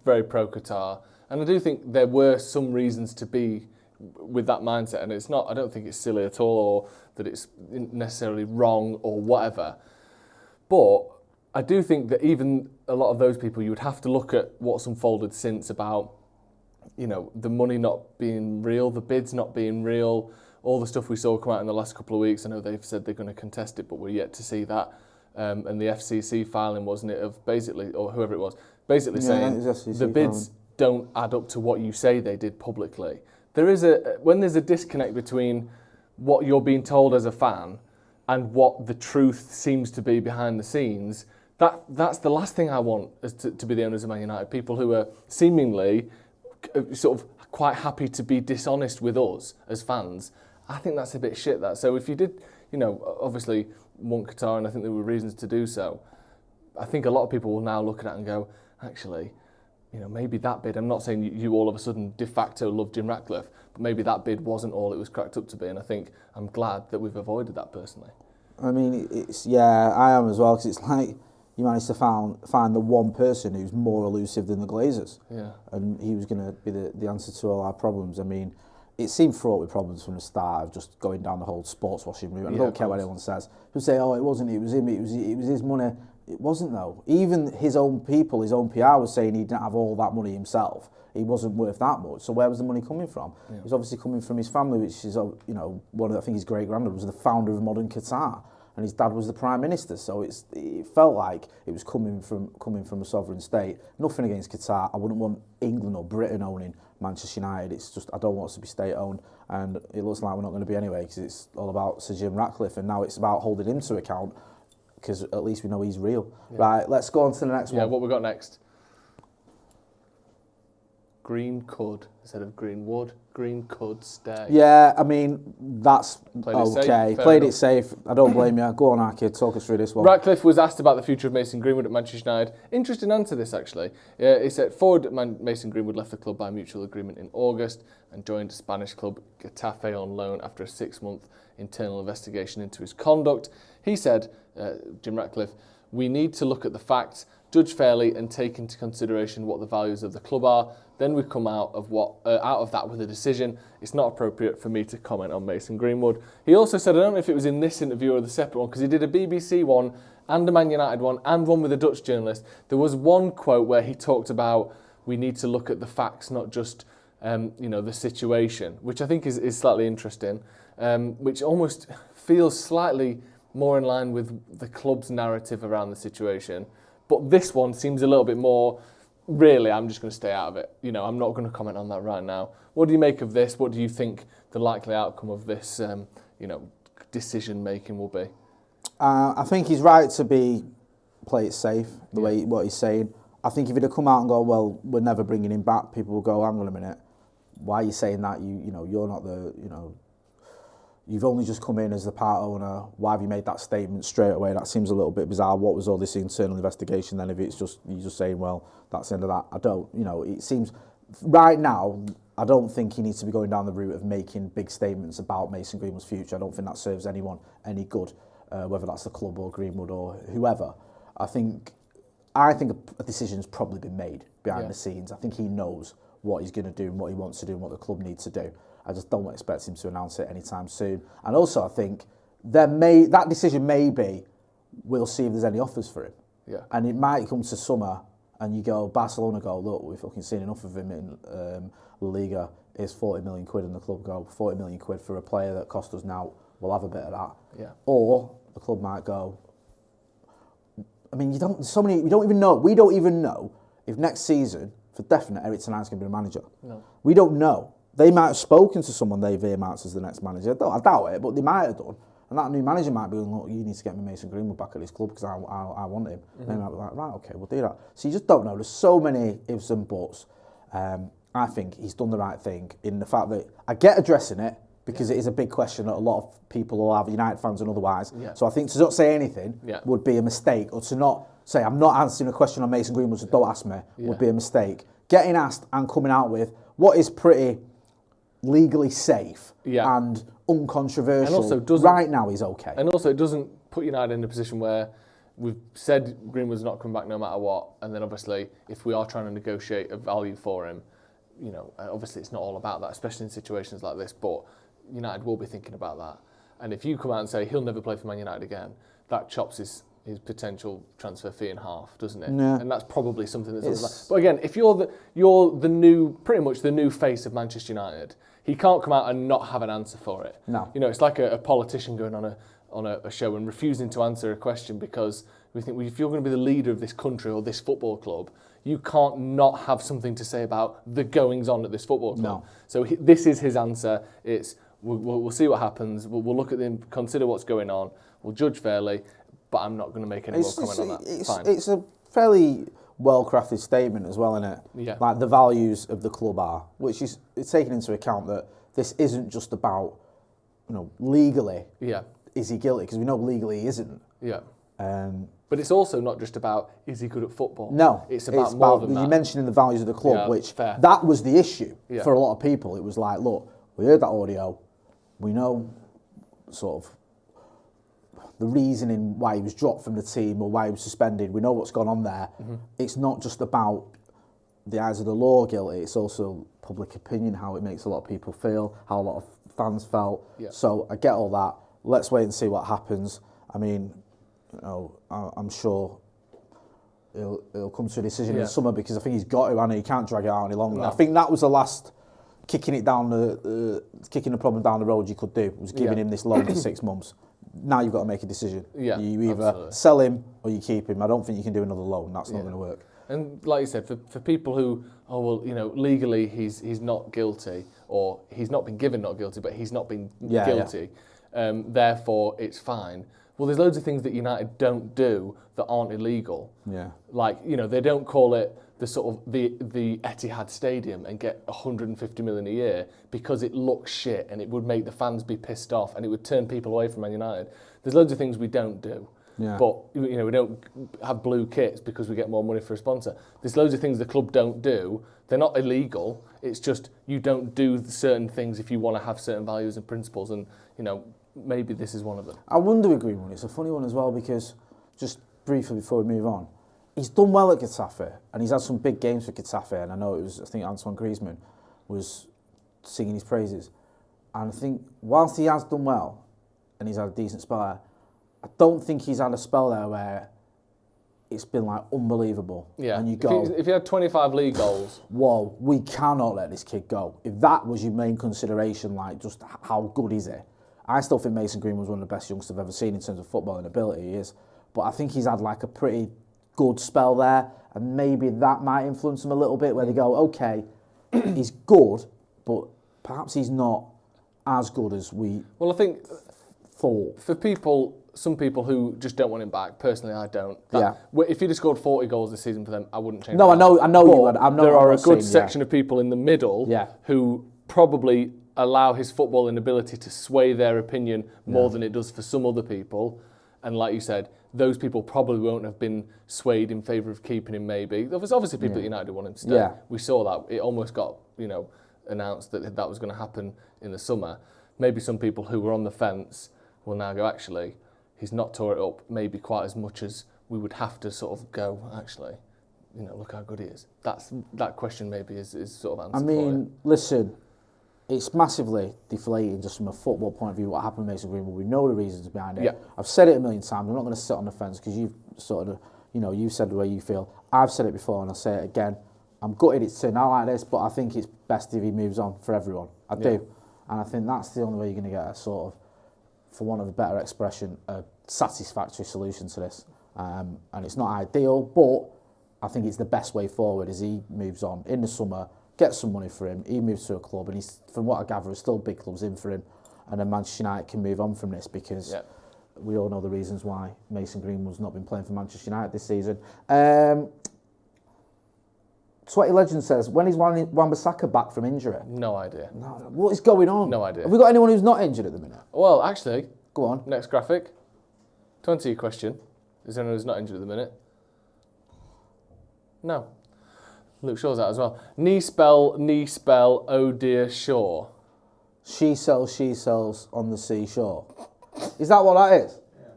very pro-Qatar, and I do think there were some reasons to be with that mindset, and it's not, I don't think it's silly at all, or that it's necessarily wrong or whatever, but I do think that even a lot of those people, you would have to look at what's unfolded since about, you know, the money not being real, the bids not being real, all the stuff we saw come out in the last couple of weeks. I know they've said they're going to contest it, but we're yet to see that. And the FCC filing, wasn't it, of basically, or whoever it was, basically saying the bids don't add up to what you say they did publicly. There is when there's a disconnect between what you're being told as a fan and what the truth seems to be behind the scenes, that's the last thing I want is to be the owners of Man United. People who are seemingly sort of quite happy to be dishonest with us as fans. I think that's a bit shit, that. So if you did, you know, obviously want Qatar, and I think there were reasons to do so, I think a lot of people will now look at it and go, actually, you know, maybe that bid, I'm not saying you all of a sudden de facto love Jim Ratcliffe, but maybe that bid wasn't all it was cracked up to be, and I think I'm glad that we've avoided that personally. I mean, I am as well, because it's like you managed to find the one person who's more elusive than the Glazers. Yeah. And he was going to be the answer to all our problems. I mean, it seemed fraught with problems from the start of just going down the whole sports washing route. I don't care what anyone says. People say, oh, it wasn't, it was him, it was his money. It wasn't, though. Even his own people, his own PR was saying he didn't have all that money himself. He wasn't worth that much. So where was the money coming from? Yeah. It was obviously coming from his family, which is, you know, one of, I think his great-granddad was the founder of modern Qatar, and his dad was the Prime Minister. So it felt like it was coming from a sovereign state. Nothing against Qatar. I wouldn't want England or Britain owning Manchester United. It's just, I don't want us to be state-owned, and it looks like we're not going to be anyway, because it's all about Sir Jim Ratcliffe, and now it's about holding him to account, because at least we know he's real. Yeah. Right, let's go on to the next one. Yeah, what we got next? Green could instead of Greenwood. Green could stay. Yeah, I mean, that's okay. Played it safe. I don't blame you. Go on, Aki, talk us through this one. Ratcliffe was asked about the future of Mason Greenwood at Manchester United. Interesting answer this, actually. He said forward Mason Greenwood left the club by mutual agreement in August and joined Spanish club Getafe on loan after a 6-month internal investigation into his conduct. He said, Jim Ratcliffe, we need to look at the facts, judge fairly and take into consideration what the values of the club are. Then we come out of that with a decision. It's not appropriate for me to comment on Mason Greenwood. He also said, I don't know if it was in this interview or the separate one, because he did a BBC one and a Man United one and one with a Dutch journalist. There was one quote where he talked about we need to look at the facts, not just the situation, which I think is slightly interesting, which almost feels slightly more in line with the club's narrative around the situation. But this one seems a little bit more, really, I'm just going to stay out of it. You know, I'm not going to comment on that right now. What do you make of this? What do you think the likely outcome of this, decision-making will be? I think he's right to play it safe, the way what he's saying. I think if he'd have come out and go, well, we're never bringing him back, people will go, hang on a minute, why are you saying that? You're not you've only just come in as the part owner. Why have you made that statement straight away? That seems a little bit bizarre. What was all this internal investigation then if it's just, you're just saying, well, that's the end of that? It seems, right now, I don't think he needs to be going down the route of making big statements about Mason Greenwood's future. I don't think that serves anyone any good, whether that's the club or Greenwood or whoever. I think a decision's probably been made behind the scenes. I think he knows what he's going to do and what he wants to do and what the club needs to do. I just don't expect him to announce it anytime soon. And also, I think that decision may be, we'll see if there's any offers for him. Yeah. And it might come to summer, and Barcelona go, look, we've fucking seen enough of him in La Liga. Here's 40 million quid, and the club go, 40 million quid for a player that cost us now. We'll have a bit of that. Yeah. Or the club might go. I mean, we don't even know if next season, for definite, Eric Ten Hag's going to be the manager. No. We don't know. They might have spoken to someone they've earmarked as the next manager. I doubt it, but they might have done. And that new manager might be going, look, you need to get me Mason Greenwood back at this club because I want him. Mm-hmm. And they might be like, right, okay, we'll do that. So you just don't know. There's so many ifs and buts. I think he's done the right thing in the fact that I get addressing it because it is a big question that a lot of people will have, United fans and otherwise. So I think to not say anything would be a mistake, or to not say, I'm not answering a question on Mason Greenwood, so don't ask me, would be a mistake. Getting asked and coming out with what is pretty legally safe and uncontroversial, and also right now is okay. And also it doesn't put United in a position where we've said Greenwood's not coming back no matter what, and then obviously if we are trying to negotiate a value for him, you know, obviously it's not all about that, especially in situations like this, but United will be thinking about that. And if you come out and say he'll never play for Man United again, that chops his potential transfer fee in half, doesn't it? Yeah. And that's probably something that's... But again, if you're the new, pretty much the new face of Manchester United, he can't come out and not have an answer for it. No. You know, it's like a politician going on a show and refusing to answer a question because we think, well, if you're going to be the leader of this country or this football club, you can't not have something to say about the goings-on at this football club. No. So this is his answer. It's we'll see what happens. We'll look at them, consider what's going on. We'll judge fairly, but I'm not going to make any more comment on that. It's a fairly well-crafted statement as well, isn't it? Yeah. Like the values of the club are, which is it's taking into account that this isn't just about, you know, legally. Yeah. Is he guilty? Because we know legally he isn't. Yeah. But it's also not just about, is he good at football? No. It's about more than that. You mentioning the values of the club, which fair. That was the issue for a lot of people. It was like, look, we heard that audio. We know sort of the reasoning why he was dropped from the team or why he was suspended. We know what's gone on there. Mm-hmm. It's not just about the eyes of the law guilty. It's also public opinion, how it makes a lot of people feel, how a lot of fans felt. Yeah. So I get all that. Let's wait and see what happens. I mean, you know, I'm sure he'll come to a decision in the summer, because I think he's got to, and he can't drag it out any longer. No. I think that was the last kicking the problem down the road you could do, was giving him this loan for 6 months. Now you've got to make a decision. Yeah, you either sell him or you keep him. I don't think you can do another loan. That's not going to work. And like you said, for people who, oh well, you know, legally he's not guilty, or he's not been given not guilty, but he's not been guilty. Therefore it's fine. Well, there's loads of things that United don't do that aren't illegal. Yeah. Like, you know, they don't call it the sort of the Etihad Stadium and get 150 million a year because it looks shit and it would make the fans be pissed off and it would turn people away from Man United. There's loads of things we don't do. Yeah. But, you know, we don't have blue kits because we get more money for a sponsor. There's loads of things the club don't do. They're not illegal. It's just you don't do certain things if you want to have certain values and principles, and, you know, maybe this is one of them. I wonder with Greenwood, it's a funny one as well, because just briefly before we move on, he's done well at Getafe and he's had some big games for Getafe, and I think Antoine Griezmann was singing his praises. And I think whilst he has done well and he's had a decent spell there, I don't think he's had a spell there where it's been like unbelievable. Yeah. And you go, if he had 25 league goals, whoa, we cannot let this kid go. If that was your main consideration, like just how good is he? I still think Mason Greenwood was one of the best youngsters I've ever seen in terms of football and ability. He is, but I think he's had like a pretty good spell there, and maybe that might influence him a little bit. Where they go, okay, he's good, but perhaps he's not as good as we. Well, I think thought. For some people who just don't want him back. Personally, I don't. If he'd have scored 40 goals this season for them, I wouldn't change. No, I know you would. There are a good section of people in the middle who probably allow his footballing ability to sway their opinion more than it does for some other people. And like you said, those people probably won't have been swayed in favour of keeping him, maybe. There's obviously people at United who want him to stay. Yeah. We saw that. It almost got, announced that was going to happen in the summer. Maybe some people who were on the fence will now go, actually, he's not tore it up maybe quite as much as we would have to sort of go, actually, look how good he is. That question maybe is sort of answered for it. Listen, it's massively deflating just from a football point of view what happened with Mason Greenwood. We know the reasons behind it. Yeah. I've said it a million times. I'm not going to sit on the fence because you've sort of, you've said the way you feel. I've said it before and I'll say it again. I'm gutted it's turned out like this, but I think it's best if he moves on for everyone. I do. And I think that's the only way you're going to get a sort of, for want of a better expression, a satisfactory solution to this. And it's not ideal, but I think it's the best way forward as he moves on in the summer. Get some money for him, he moves to a club, and he's, from what I gather, there's still big clubs in for him, and then Manchester United can move on from this, because we all know the reasons why Mason Greenwood's not been playing for Manchester United this season. Sweaty Legend says, when is Wan-Bissaka back from injury? No idea. No, what is going on? No idea. Have we got anyone who's not injured at the minute? Well, actually, go on. Next graphic. To answer your question, is there anyone who's not injured at the minute? No. Luke Shaw's out as well. Knee spell, oh dear, Shaw. She sells on the seashore. Is that what that is? Yeah.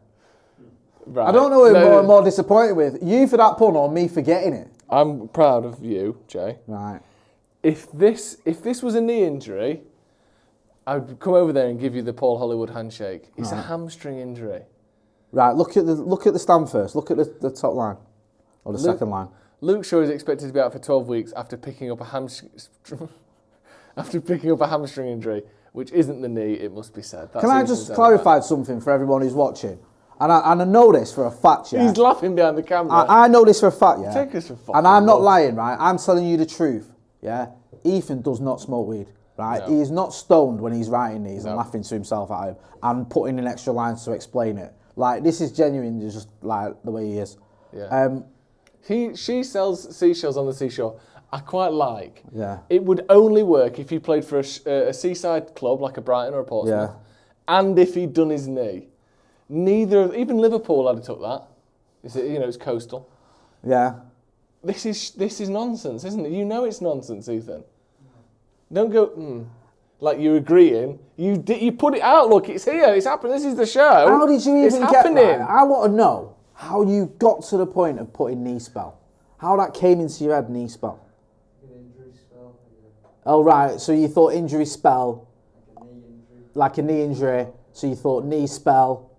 Right. I don't know who I'm more disappointed with. You for that pun or me for getting it? I'm proud of you, Jay. Right. If this was a knee injury, I'd come over there and give you the Paul Hollywood handshake. It's a hamstring injury. Right. Look at the stand first. Look at the top line or the second line. Luke Shaw is expected to be out for 12 weeks after picking up a hamstring injury, which isn't the knee. It must be said. Can I just clarify something for everyone who's watching? And I know this for a fact, yeah. He's laughing behind the camera. I know this for a fact, yeah. Take us for fucking and I'm not lying, right? I'm telling you the truth, yeah. Ethan does not smoke weed, right? No. He is not stoned when he's writing these and laughing to himself at him and putting in extra lines to explain it. Like, this is genuine, just like the way he is. Yeah. She sells seashells on the seashore. I quite like. Yeah. It would only work if he played for a seaside club like a Brighton or a Portsmouth, and if he'd done his knee. Even Liverpool had took that. It's coastal. Yeah. This is nonsense, isn't it? You know it's nonsense, Ethan. Don't go, like you're agreeing. You put it out. Look, it's here. It's happening. This is the show. How did you even get that? I want to know how you got to the point of putting knee spell. How that came into your head, knee spell. An injury spell. Oh, right. So you thought injury spell. Like a knee injury. So you thought knee spell.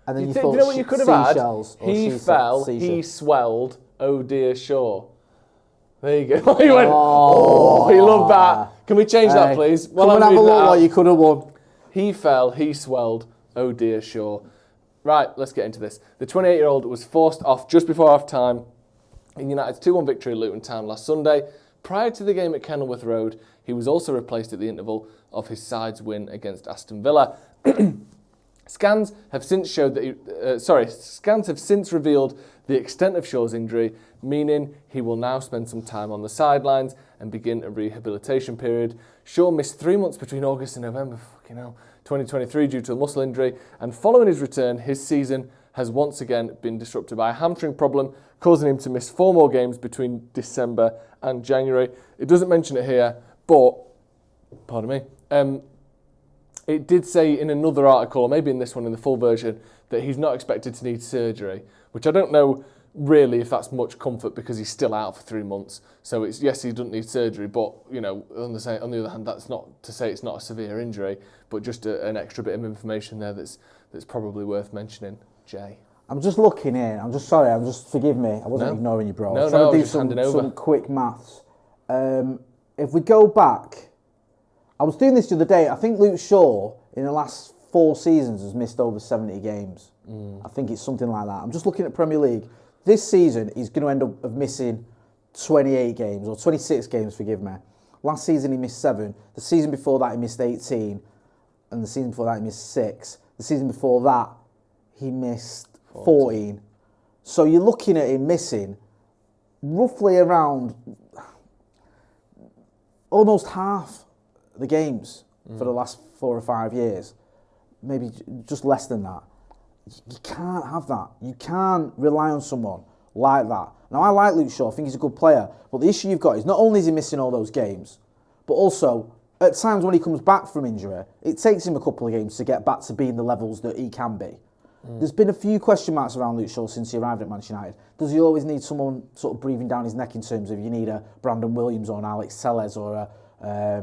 And then you thought, you know what you could have had? He fell, he swelled, oh dear, Shaw. There you go. He went, he loved that. Can we change that, please? Come and have a look what you could have won. He fell, he swelled, oh dear, Shaw. Right, let's get into this. The 28-year-old was forced off just before half-time in United's 2-1 victory at Luton Town last Sunday. Prior to the game at Kenilworth Road, he was also replaced at the interval of his side's win against Aston Villa. Scans have since revealed the extent of Shaw's injury, meaning he will now spend some time on the sidelines and begin a rehabilitation period. Shaw missed 3 months between August and November, 2023 due to a muscle injury, and following his return, his season has once again been disrupted by a hamstring problem, causing him to miss 4 more games between December and January. It doesn't mention it here, but, pardon me, it did say in another article, or maybe in this one, in the full version, that he's not expected to need surgery, which I don't know really if that's much comfort because he's still out for 3 months. So he doesn't need surgery, but on the other hand, that's not to say it's not a severe injury, but just an extra bit of information there that's probably worth mentioning. Jay, I'm just looking in. I'm just sorry. Forgive me. I wasn't ignoring you, bro. No, I was trying to do some quick maths. If we go back. I was doing this the other day. I think Luke Shaw, in the last 4 seasons, has missed over 70 games. I think it's something like that. I'm just looking at Premier League. This season, he's going to end up missing 28 games, or 26 games, forgive me. Last season, he missed 7. The season before that, he missed 18. And the season before that, he missed 6. The season before that, he missed 14. So you're looking at him missing roughly around almost half the games for the last 4 or 5 years, maybe just less than that. You can't have that. You can't rely on someone like that. Now, I like Luke Shaw. I think he's a good player. But the issue you've got is not only is he missing all those games, but also at times when he comes back from injury, it takes him a couple of games to get back to being the levels that he can be. There's been a few question marks around Luke Shaw since he arrived at Manchester United. Does he always need someone sort of breathing down his neck in terms of you need a Brandon Williams or an Alex Telles or a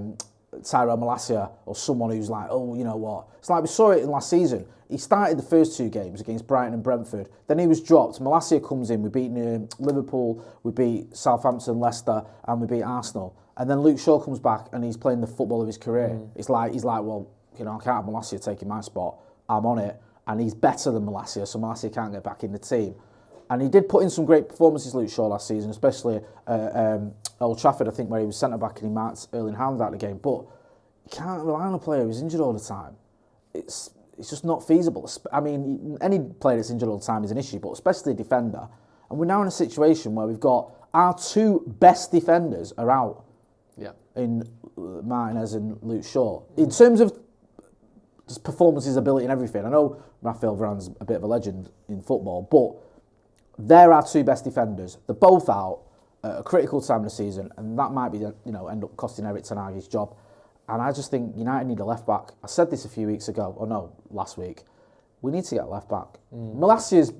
Tyrell Malacia or someone who's like, oh, you know what? It's like we saw it in last season. He started the first 2 games against Brighton and Brentford. Then he was dropped. Malacia comes in. We beat Liverpool, we beat Southampton, Leicester, and we beat Arsenal. And then Luke Shaw comes back and he's playing the football of his career. He's like, well, I can't have Malacia taking my spot. I'm on it. And he's better than Malacia, so Malacia can't get back in the team. And he did put in some great performances, Luke Shaw, last season, especially Old Trafford, I think, where he was centre-back and he marked Erling Haaland out of the game. But you can't rely on a player who's injured all the time. It's just not feasible. I mean, any player that's injured all the time is an issue, but especially a defender. And we're now in a situation where we've got our two best defenders are out. Yeah. In Martinez and Luke Shaw. In terms of just performances, ability and everything, I know Rafael Varane's a bit of a legend in football, but they're our two best defenders. They're both out at a critical time of the season, and that might be, end up costing Eric Ten Hag his job. And I just think United need a left back. I said this a few weeks ago, last week. We need to get a left back. Malassia's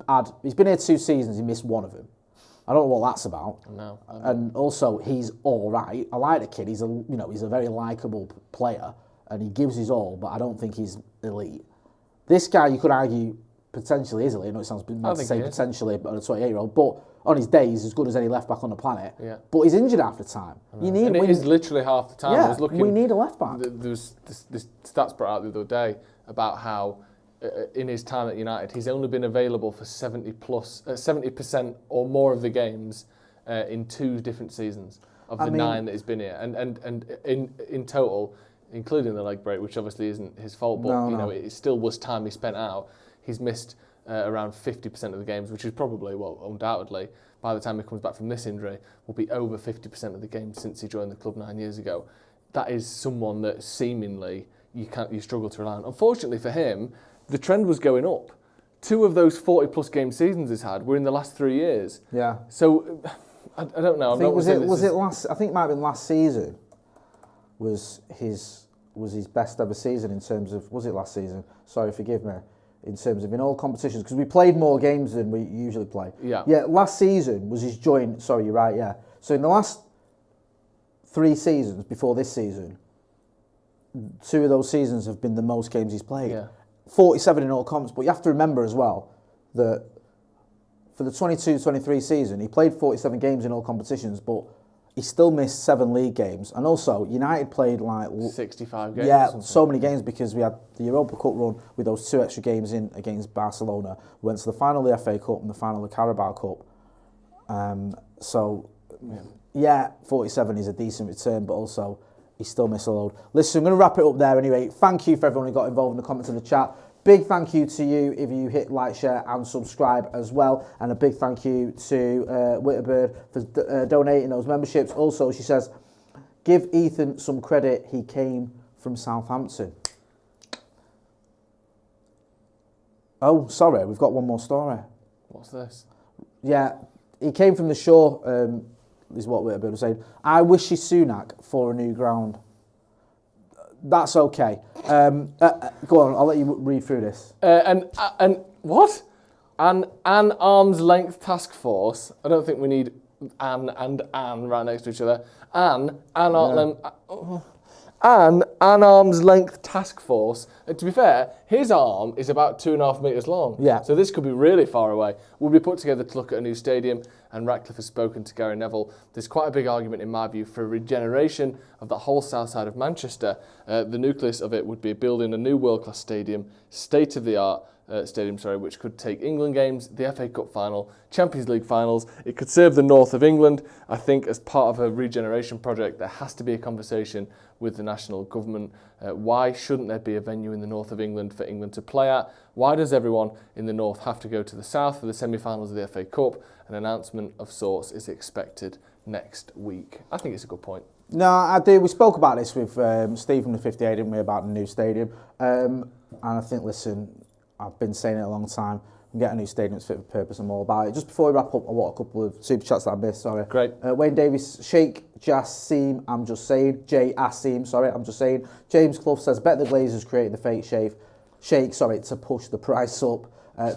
he's been here 2 seasons, he missed one of them. I don't know what that's about. No. And also, he's all right. I like the kid. He's a very likeable player, and he gives his all. But I don't think he's elite. This guy, you could argue, potentially is elite. I know it sounds bad to say potentially, but a 28-year-old. But on his day, he's as good as any left back on the planet. Yeah. But he's injured half the time. And it is literally half the time. Yeah, I was looking, we need a left back. There was this stats brought out the other day about how in his time at United, he's only been available for 70% or more of the games in 2 different seasons of the 9 that he's been here, and in total, including the leg break, which obviously isn't his fault, but it still was time he spent out. He's missed around 50% of the games, which is probably, undoubtedly, by the time he comes back from this injury, will be over 50% of the games since he joined the club 9 years ago. That is someone that seemingly you struggle to rely on. Unfortunately for him, the trend was going up. 2 of those 40-plus game seasons he's had were in the last 3 years. Yeah. So, I don't know. Was it last? I think it might have been last season. Was his best ever season in terms of? Was it last season? Sorry, forgive me. In terms of in all competitions, because we played more games than we usually play. Yeah. Yeah. Last season was his joint. Sorry, you're right. Yeah. So in the last 3 seasons before this season, 2 of those seasons have been the most games he's played. Yeah. 47 in all comps, but you have to remember as well that for the 22-23 season, he played 47 games in all competitions, but he still missed 7 league games. And also, United played 65 games. Yeah, so many games because we had the Europa Cup run with those 2 extra games in against Barcelona. We went to the final of the FA Cup and the final of the Carabao Cup. 47 is a decent return, but also he still missed a load. Listen, I'm going to wrap it up there anyway. Thank you for everyone who got involved in the comments and the chat. Big thank you to you if you hit like, share and subscribe as well. And a big thank you to Witterbird for donating those memberships. Also, she says, give Ethan some credit. He came from Southampton. Oh, sorry, we've got one more story. What's this? Yeah, he came from the shore, is what Witterbird was saying. I wish you Sunak for a new ground. That's okay. Go on, I'll let you read through this. And what? An arm's length task force. I don't think we need an and an right next to each other. An arm's length task force. And to be fair, his arm is about 2.5 metres long. Yeah. So this could be really far away. We'll be put together to look at a new stadium, and Ratcliffe has spoken to Gary Neville. There's quite a big argument, in my view, for regeneration of the whole south side of Manchester. The nucleus of it would be building a new world-class stadium, state-of-the-art stadium, which could take England games, the FA Cup final, Champions League finals. It could serve the north of England. I think as part of a regeneration project, there has to be a conversation with the national government. Why shouldn't there be a venue in the north of England for England to play at? Why does everyone in the north have to go to the south for the semi-finals of the FA Cup? An announcement of sorts is expected next week. I think it's a good point. No, I do. We spoke about this with Steve from the 58, didn't we, about the new stadium. And I think, listen, I've been saying it a long time. We get a new stadium that's fit for purpose. I'm all about it. Just before we wrap up, I want a couple of super chats that I missed. Sorry. Great. Wayne Davis, Sheikh Jassim, I'm just saying. J. Assim, sorry, I'm just saying. James Clough says, bet the Glazers created the fake Sheikh, to push the price up.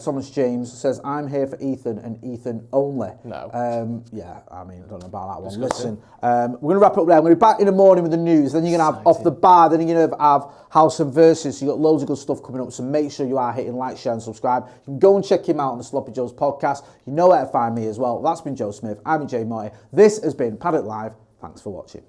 Thomas James says, I'm here for Ethan and Ethan only. No. I don't know about that one. Listen, we're going to wrap it up there. I'm going to be back in the morning with the news. Then you're going to have Off the Bar. Then you're going to have House and Versus. So you've got loads of good stuff coming up. So make sure you are hitting like, share and subscribe. You can go and check him out on the Sloppy Joe's podcast. You know where to find me as well. That's been Joe Smith. I'm Jay Moy. This has been Paddock Live. Thanks for watching.